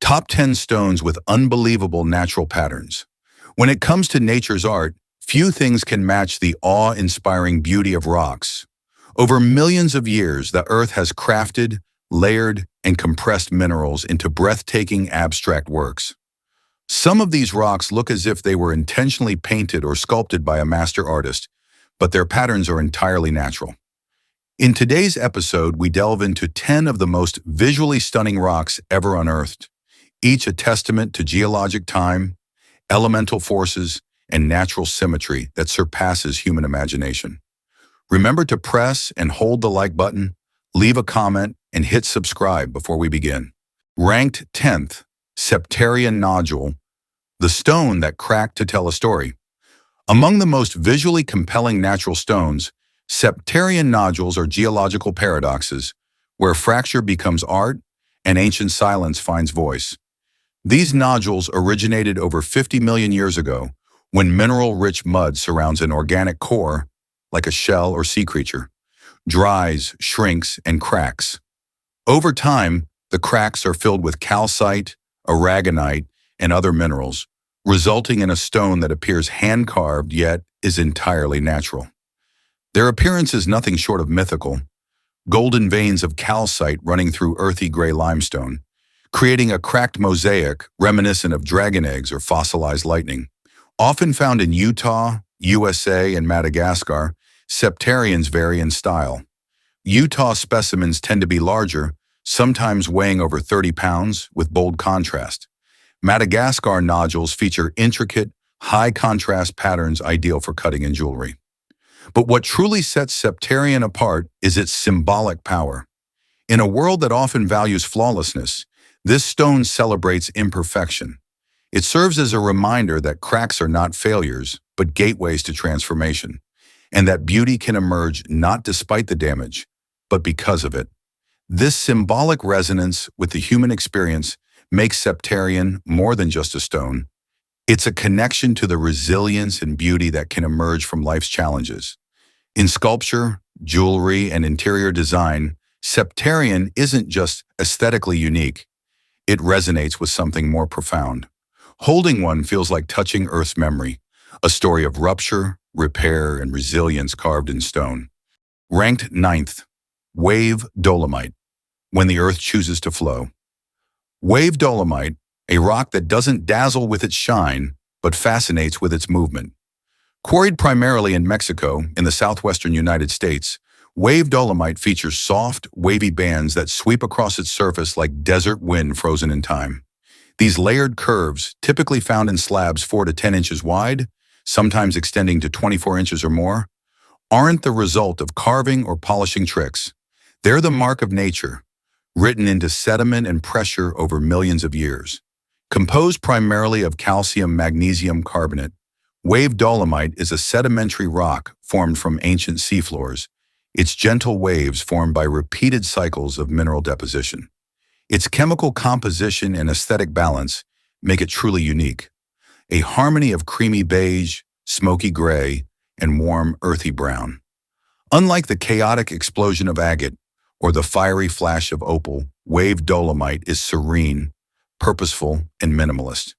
Top 10 stones with unbelievable natural patterns. When it comes to nature's art, few things can match the awe-inspiring beauty of rocks. Over millions of years, the Earth has crafted, layered, and compressed minerals into breathtaking abstract works. Some of these rocks look as if they were intentionally painted or sculpted by a master artist, but their patterns are entirely natural. In today's episode, we delve into 10 of the most visually stunning rocks ever unearthed, each a testament to geologic time, elemental forces, and natural symmetry that surpasses human imagination. Remember to press and hold the like button, leave a comment, and hit subscribe before we begin. Ranked 10th, Septarian Nodule, the stone that cracked to tell a story. Among the most visually compelling natural stones, Septarian nodules are geological paradoxes, where fracture becomes art and ancient silence finds voice. These nodules originated over 50 million years ago, when mineral-rich mud surrounds an organic core, like a shell or sea creature, dries, shrinks, and cracks. Over time, the cracks are filled with calcite, aragonite, and other minerals, resulting in a stone that appears hand-carved yet is entirely natural. Their appearance is nothing short of mythical, golden veins of calcite running through earthy gray limestone, creating a cracked mosaic reminiscent of dragon eggs or fossilized lightning. Often found in Utah, USA, and Madagascar, septarians vary in style. Utah specimens tend to be larger, sometimes weighing over 30 pounds, with bold contrast. Madagascar nodules feature intricate, high-contrast patterns ideal for cutting in jewelry. But what truly sets Septarian apart is its symbolic power. In a world that often values flawlessness, this stone celebrates imperfection. It serves as a reminder that cracks are not failures, but gateways to transformation, and that beauty can emerge not despite the damage, but because of it. This symbolic resonance with the human experience makes Septarian more than just a stone. It's a connection to the resilience and beauty that can emerge from life's challenges. In sculpture, jewelry, and interior design, Septarian isn't just aesthetically unique. It resonates with something more profound. Holding one feels like touching Earth's memory, a story of rupture, repair, and resilience carved in stone. Ranked 9th, Wave Dolomite, when the Earth chooses to flow. Wave Dolomite, a rock that doesn't dazzle with its shine, but fascinates with its movement. Quarried primarily in Mexico, in the southwestern United States, Wave Dolomite features soft, wavy bands that sweep across its surface like desert wind frozen in time. These layered curves, typically found in slabs 4 to 10 inches wide, sometimes extending to 24 inches or more, aren't the result of carving or polishing tricks. They're the mark of nature, written into sediment and pressure over millions of years. Composed primarily of calcium-magnesium carbonate, Wave Dolomite is a sedimentary rock formed from ancient seafloors, its gentle waves formed by repeated cycles of mineral deposition. Its chemical composition and aesthetic balance make it truly unique, a harmony of creamy beige, smoky gray, and warm, earthy brown. Unlike the chaotic explosion of agate or the fiery flash of opal, Wave Dolomite is serene, purposeful, and minimalist.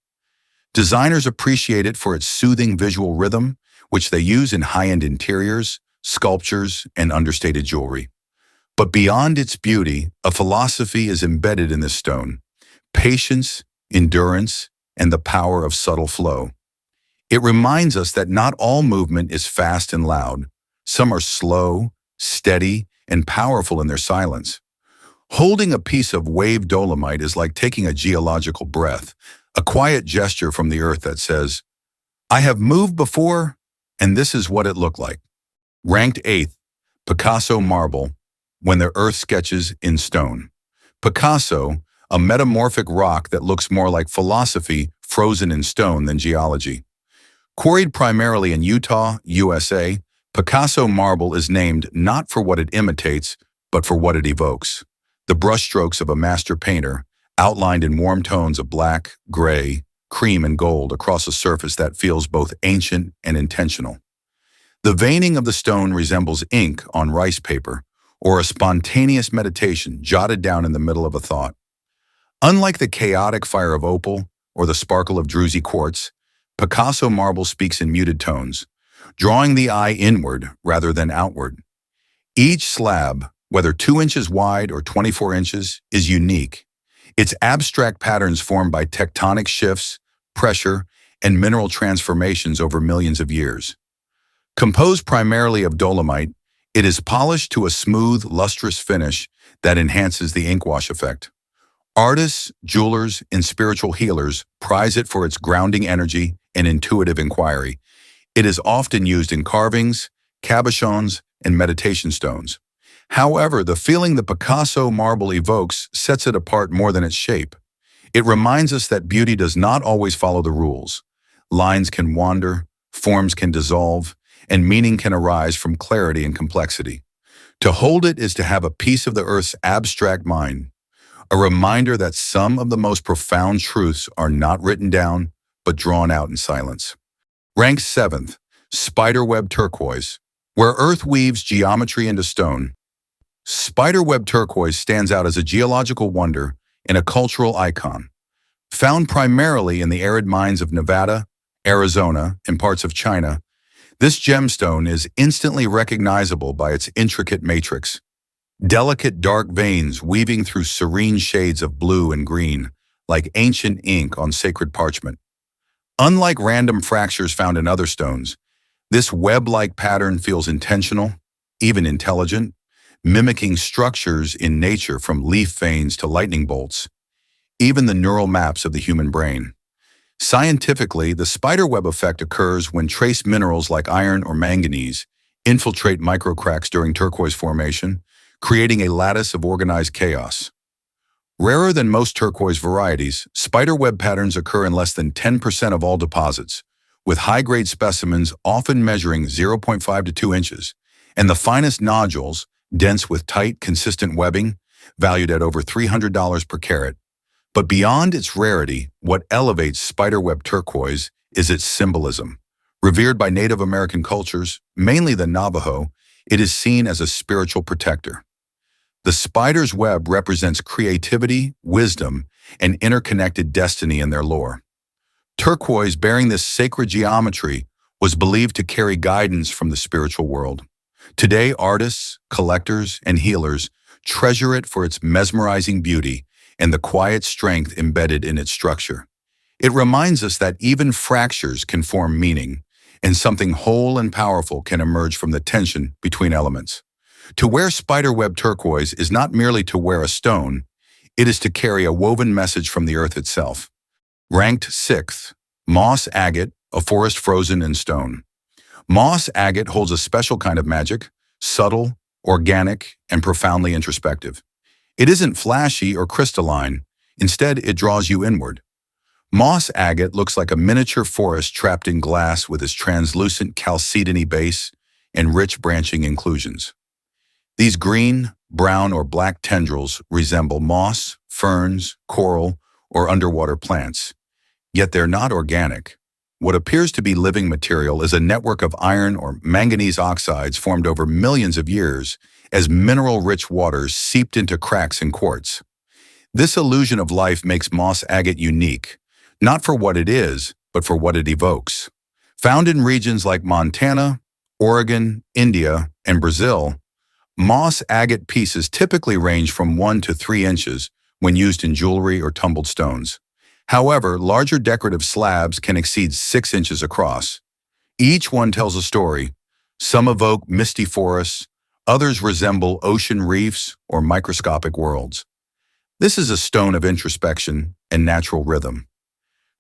Designers appreciate it for its soothing visual rhythm, which they use in high-end interiors, sculptures, and understated jewelry. But beyond its beauty, a philosophy is embedded in this stone: patience, endurance, and the power of subtle flow. It reminds us that not all movement is fast and loud. Some are slow, steady, and powerful in their silence. Holding a piece of Wave Dolomite is like taking a geological breath, a quiet gesture from the earth that says, "I have moved before, and this is what it looked like." Ranked 8th, Picasso Marble, when the earth sketches in stone. Picasso, a metamorphic rock that looks more like philosophy frozen in stone than geology. Quarried primarily in Utah, USA, Picasso Marble is named not for what it imitates, but for what it evokes. The brushstrokes of a master painter, outlined in warm tones of black, gray, cream, and gold across a surface that feels both ancient and intentional. The veining of the stone resembles ink on rice paper, or a spontaneous meditation jotted down in the middle of a thought. Unlike the chaotic fire of opal or the sparkle of druzy quartz, Picasso marble speaks in muted tones, drawing the eye inward rather than outward. Each slab, whether 2 inches wide or 24 inches, is unique. Its abstract patterns formed by tectonic shifts, pressure, and mineral transformations over millions of years. Composed primarily of dolomite, it is polished to a smooth, lustrous finish that enhances the inkwash effect. Artists, jewelers, and spiritual healers prize it for its grounding energy and intuitive inquiry. It is often used in carvings, cabochons, and meditation stones. However, the feeling the Picasso marble evokes sets it apart more than its shape. It reminds us that beauty does not always follow the rules. Lines can wander, forms can dissolve, and meaning can arise from clarity and complexity. To hold it is to have a piece of the earth's abstract mind, a reminder that some of the most profound truths are not written down, but drawn out in silence. Ranked 7th, Spiderweb Turquoise. Where Earth weaves geometry into stone, Spiderweb Turquoise stands out as a geological wonder and a cultural icon. Found primarily in the arid mines of Nevada, Arizona, and parts of China, this gemstone is instantly recognizable by its intricate matrix. Delicate dark veins weaving through serene shades of blue and green, like ancient ink on sacred parchment. Unlike random fractures found in other stones, this web-like pattern feels intentional, even intelligent, mimicking structures in nature from leaf veins to lightning bolts, even the neural maps of the human brain. Scientifically, the spiderweb effect occurs when trace minerals like iron or manganese infiltrate microcracks during turquoise formation, creating a lattice of organized chaos. Rarer than most turquoise varieties, spiderweb patterns occur in less than 10% of all deposits, with high-grade specimens often measuring 0.5 to 2 inches, and the finest nodules, dense with tight, consistent webbing, valued at over $300 per carat. But beyond its rarity, what elevates spiderweb turquoise is its symbolism. Revered by Native American cultures, mainly the Navajo, it is seen as a spiritual protector. The spider's web represents creativity, wisdom, and interconnected destiny in their lore. Turquoise, bearing this sacred geometry, was believed to carry guidance from the spiritual world. Today, artists, collectors, and healers treasure it for its mesmerizing beauty and the quiet strength embedded in its structure. It reminds us that even fractures can form meaning, and something whole and powerful can emerge from the tension between elements. To wear spiderweb turquoise is not merely to wear a stone, it is to carry a woven message from the earth itself. Ranked 6th, Moss Agate, a forest frozen in stone. Moss agate holds a special kind of magic, subtle, organic, and profoundly introspective. It isn't flashy or crystalline, instead it draws you inward. Moss agate looks like a miniature forest trapped in glass with its translucent chalcedony base and rich branching inclusions. These green, brown, or black tendrils resemble moss, ferns, coral, or underwater plants. Yet they're not organic. What appears to be living material is a network of iron or manganese oxides formed over millions of years as mineral-rich waters seeped into cracks in quartz. This illusion of life makes moss agate unique, not for what it is, but for what it evokes. Found in regions like Montana, Oregon, India, and Brazil, moss agate pieces typically range from 1 to 3 inches when used in jewelry or tumbled stones. However, larger decorative slabs can exceed 6 inches across. Each one tells a story. Some evoke misty forests, others resemble ocean reefs or microscopic worlds. This is a stone of introspection and natural rhythm.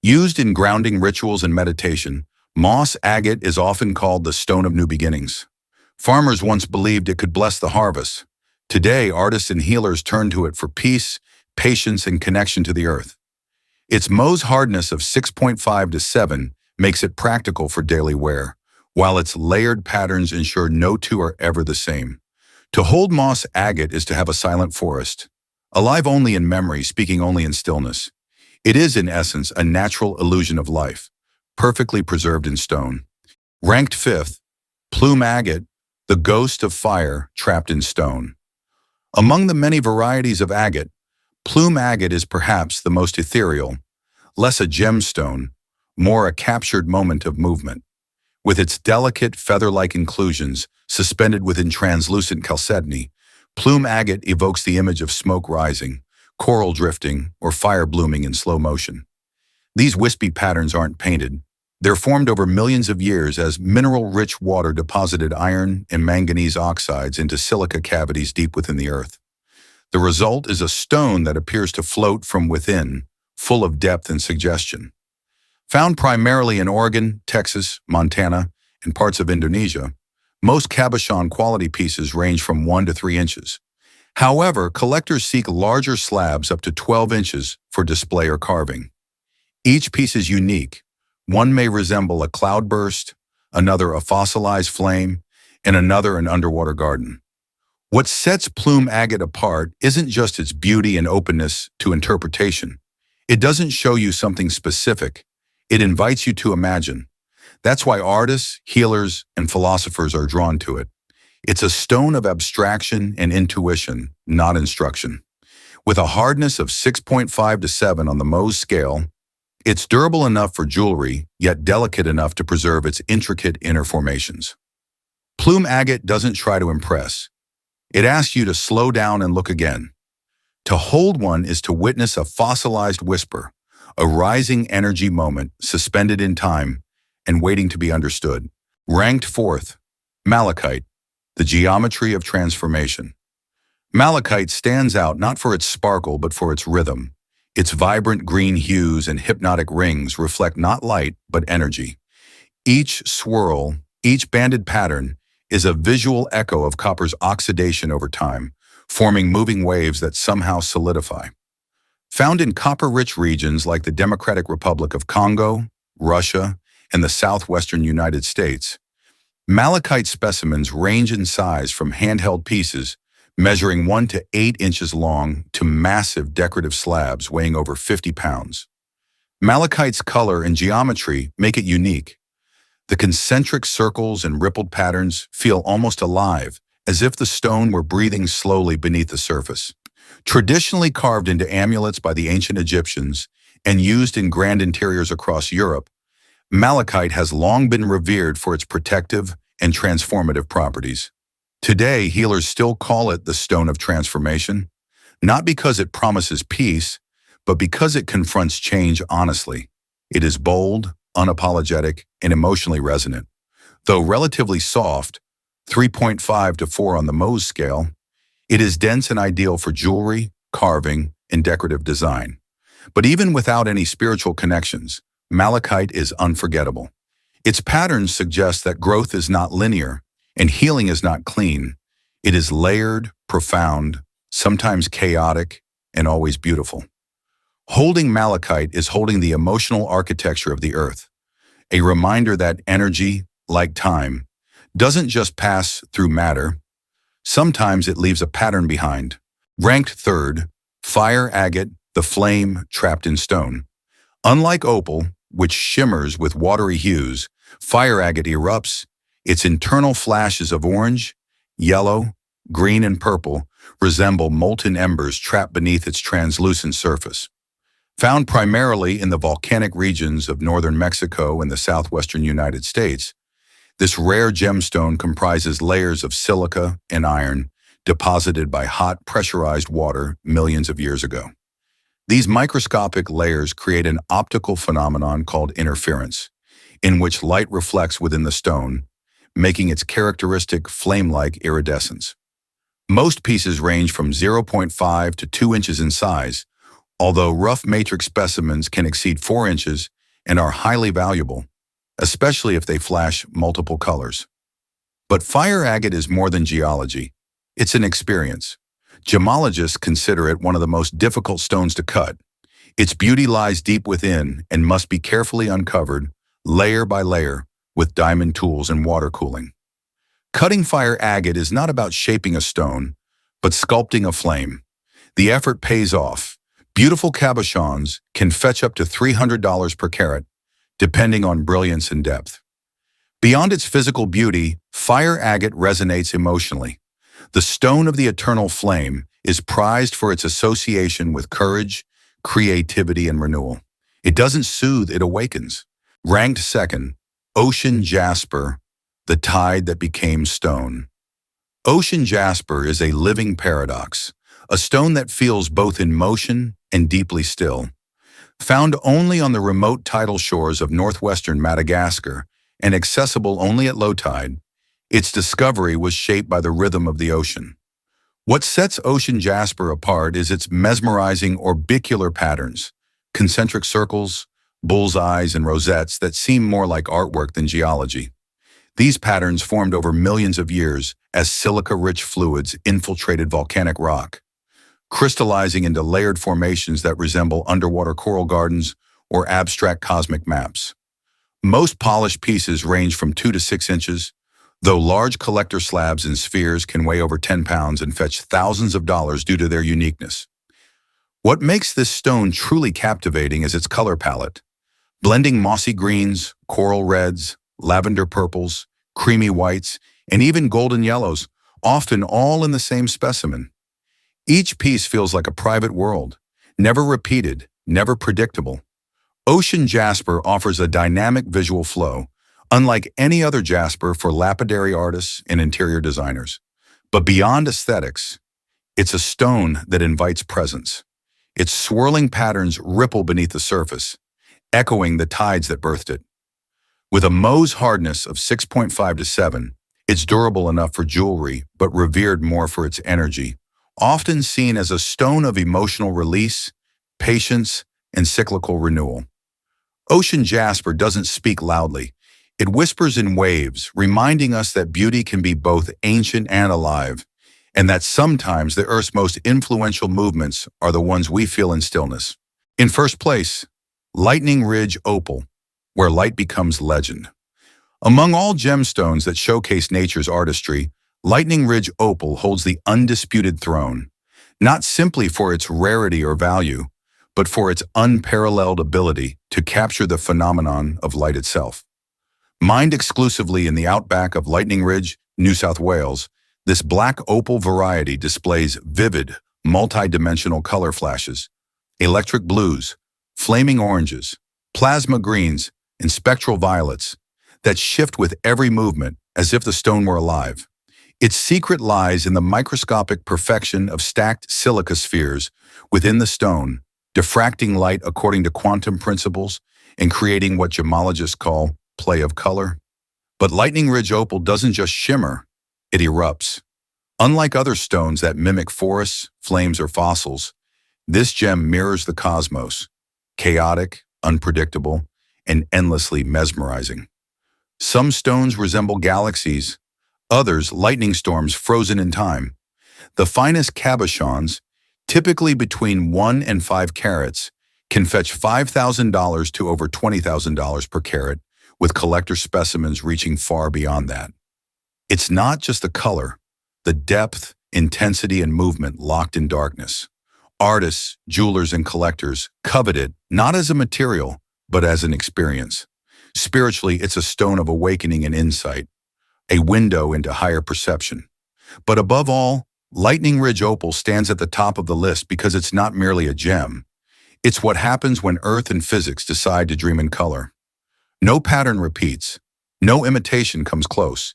Used in grounding rituals and meditation, moss agate is often called the stone of new beginnings. Farmers once believed it could bless the harvest. Today, artists and healers turn to it for peace, patience, and connection to the earth. Its Mohs hardness of 6.5 to 7 makes it practical for daily wear, while its layered patterns ensure no two are ever the same. To hold moss agate is to have a silent forest, alive only in memory, speaking only in stillness. It is, in essence, a natural illusion of life, perfectly preserved in stone. Ranked 5th, Plume Agate, the ghost of fire trapped in stone. Among the many varieties of agate, Plume agate is perhaps the most ethereal, less a gemstone, more a captured moment of movement. With its delicate, feather-like inclusions suspended within translucent chalcedony, plume agate evokes the image of smoke rising, coral drifting, or fire blooming in slow motion. These wispy patterns aren't painted. They're formed over millions of years as mineral-rich water deposited iron and manganese oxides into silica cavities deep within the earth. The result is a stone that appears to float from within, full of depth and suggestion. Found primarily in Oregon, Texas, Montana, and parts of Indonesia, most cabochon quality pieces range from 1 to 3 inches. However, collectors seek larger slabs up to 12 inches for display or carving. Each piece is unique. One may resemble a cloudburst, another a fossilized flame, and another an underwater garden. What sets plume agate apart isn't just its beauty and openness to interpretation. It doesn't show you something specific. It invites you to imagine. That's why artists, healers, and philosophers are drawn to it. It's a stone of abstraction and intuition, not instruction. With a hardness of 6.5 to 7 on the Mohs scale, it's durable enough for jewelry, yet delicate enough to preserve its intricate inner formations. Plume agate doesn't try to impress. It asks you to slow down and look again. To hold one is to witness a fossilized whisper, a rising energy moment suspended in time and waiting to be understood. Ranked fourth, malachite, the geometry of transformation. Malachite stands out not for its sparkle but for its rhythm. Its vibrant green hues and hypnotic rings reflect not light but energy. Each swirl, each banded pattern, is a visual echo of copper's oxidation over time, forming moving waves that somehow solidify. Found in copper-rich regions like the Democratic Republic of Congo, Russia, and the southwestern United States, malachite specimens range in size from handheld pieces measuring 1 to 8 inches long to massive decorative slabs weighing over 50 pounds. Malachite's color and geometry make it unique. The concentric circles and rippled patterns feel almost alive, as if the stone were breathing slowly beneath the surface. Traditionally carved into amulets by the ancient Egyptians and used in grand interiors across Europe, malachite has long been revered for its protective and transformative properties. Today, healers still call it the stone of transformation, not because it promises peace, but because it confronts change honestly. It is bold, unapologetic, and emotionally resonant. Though relatively soft, 3.5 to 4 on the Mohs scale, it is dense and ideal for jewelry, carving, and decorative design. But even without any spiritual connections, malachite is unforgettable. Its patterns suggest that growth is not linear, and healing is not clean. It is layered, profound, sometimes chaotic, and always beautiful. Holding malachite is holding the emotional architecture of the earth, a reminder that energy, like time, doesn't just pass through matter. Sometimes it leaves a pattern behind. Ranked third, fire agate, the flame trapped in stone. Unlike opal, which shimmers with watery hues, fire agate erupts. Its internal flashes of orange, yellow, green, and purple resemble molten embers trapped beneath its translucent surface. Found primarily in the volcanic regions of northern Mexico and the southwestern United States, this rare gemstone comprises layers of silica and iron deposited by hot, pressurized water millions of years ago. These microscopic layers create an optical phenomenon called interference, in which light reflects within the stone, making its characteristic flame-like iridescence. Most pieces range from 0.5 to 2 inches in size, although rough matrix specimens can exceed 4 inches and are highly valuable, especially if they flash multiple colors. But fire agate is more than geology. It's an experience. Gemologists consider it one of the most difficult stones to cut. Its beauty lies deep within and must be carefully uncovered, layer by layer, with diamond tools and water cooling. Cutting fire agate is not about shaping a stone, but sculpting a flame. The effort pays off. Beautiful cabochons can fetch up to $300 per carat, depending on brilliance and depth. Beyond its physical beauty, fire agate resonates emotionally. The stone of the eternal flame is prized for its association with courage, creativity, and renewal. It doesn't soothe, it awakens. Ranked second, Ocean Jasper, the tide that became stone. Ocean jasper is a living paradox, a stone that feels both in motion and deeply still. Found only on the remote tidal shores of northwestern Madagascar and accessible only at low tide, its discovery was shaped by the rhythm of the ocean. What sets ocean jasper apart is its mesmerizing orbicular patterns, concentric circles, bullseyes, and rosettes that seem more like artwork than geology. These patterns formed over millions of years as silica-rich fluids infiltrated volcanic rock, crystallizing into layered formations that resemble underwater coral gardens or abstract cosmic maps. Most polished pieces range from 2 to 6 inches, though large collector slabs and spheres can weigh over 10 pounds and fetch thousands of dollars due to their uniqueness. What makes this stone truly captivating is its color palette, blending mossy greens, coral reds, lavender purples, creamy whites, and even golden yellows, often all in the same specimen. Each piece feels like a private world, never repeated, never predictable. Ocean jasper offers a dynamic visual flow, unlike any other jasper for lapidary artists and interior designers. But beyond aesthetics, it's a stone that invites presence. Its swirling patterns ripple beneath the surface, echoing the tides that birthed it. With a Mohs hardness of 6.5 to 7, it's durable enough for jewelry, but revered more for its energy, often seen as a stone of emotional release, patience, and cyclical renewal. Ocean jasper doesn't speak loudly. It whispers in waves, reminding us that beauty can be both ancient and alive, and that sometimes the Earth's most influential movements are the ones we feel in stillness. In first place, Lightning Ridge Opal, where light becomes legend. Among all gemstones that showcase nature's artistry, Lightning Ridge Opal holds the undisputed throne, not simply for its rarity or value, but for its unparalleled ability to capture the phenomenon of light itself. Mined exclusively in the outback of Lightning Ridge, New South Wales, this black opal variety displays vivid, multi-dimensional color flashes, electric blues, flaming oranges, plasma greens, and spectral violets that shift with every movement as if the stone were alive. Its secret lies in the microscopic perfection of stacked silica spheres within the stone, diffracting light according to quantum principles and creating what gemologists call play of color. But Lightning Ridge Opal doesn't just shimmer, it erupts. Unlike other stones that mimic forests, flames, or fossils, this gem mirrors the cosmos, chaotic, unpredictable, and endlessly mesmerizing. Some stones resemble galaxies, others lightning storms frozen in time. The finest cabochons, typically between 1 and 5 carats, can fetch $5,000 to over $20,000 per carat, with collector specimens reaching far beyond that. It's not just the color, the depth, intensity, and movement locked in darkness. Artists, jewelers, and collectors covet it not as a material, but as an experience. Spiritually, it's a stone of awakening and insight, a window into higher perception. But above all, Lightning Ridge Opal stands at the top of the list because it's not merely a gem. It's what happens when Earth and physics decide to dream in color. No pattern repeats. No imitation comes close.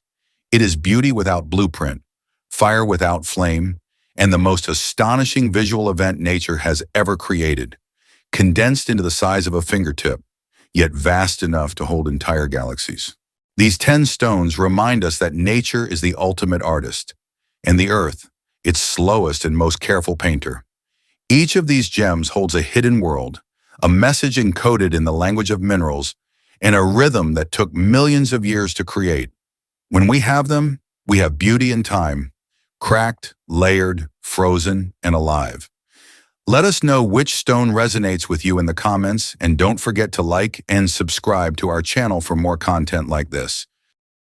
It is beauty without blueprint, fire without flame, and the most astonishing visual event nature has ever created, condensed into the size of a fingertip, yet vast enough to hold entire galaxies. These 10 stones remind us that nature is the ultimate artist, and the Earth, its slowest and most careful painter. Each of these gems holds a hidden world, a message encoded in the language of minerals, and a rhythm that took millions of years to create. When we have them, we have beauty in time, cracked, layered, frozen, and alive. Let us know which stone resonates with you in the comments, and don't forget to like and subscribe to our channel for more content like this.